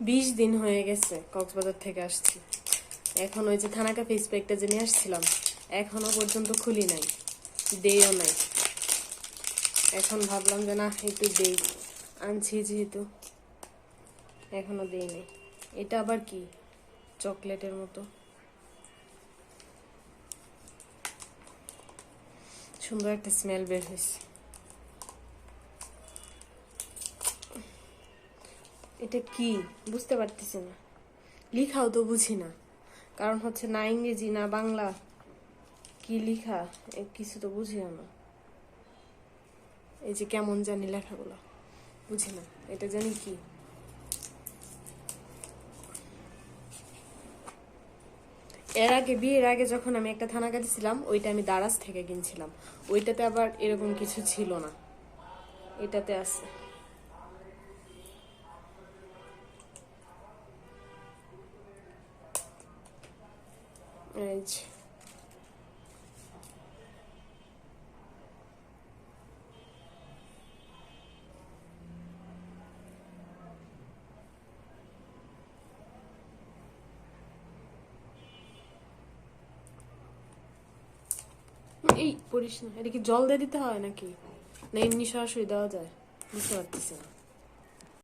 20 দিন হয়ে গেছে কক্সবাজার থেকে আসছি। এখন ওই যে থানাকা ফেস প্যাকটা যে নিয়ে আসছিলাম এখনো পর্যন্ত খুলি নাই, দেইও নাই। এখন ভাবলাম যে না একটু দেই, আনছি যেহেতু এখনো দেই নাই। এটা আবার কি চকলেটের মতো সুন্দর একটা স্মেল বের হয়েছে। এটা কি বুঝতে পারতেছি না, লিখাও তো বুঝি না, কারণ হচ্ছে না ইংরেজি না বাংলা, কি লিখা কিছু তো বুঝিও না। এই যে কেমন জানি লেখাগুলো বুঝি না, এটা জানি কি। এর আগে বিয়ের আগে যখন আমি একটা থানাকা দিছিলাম ওইটা আমি দারাজ থেকে কিনছিলাম, ওইটাতে আবার এরকম কিছু ছিল না, এটাতে আছে। এই যে এই পড়িস না, এটা কি জল দিয়ে দিতে হয় নাকি না এমনি সরাসরি দেওয়া যায় বুঝতে পারতেছি না।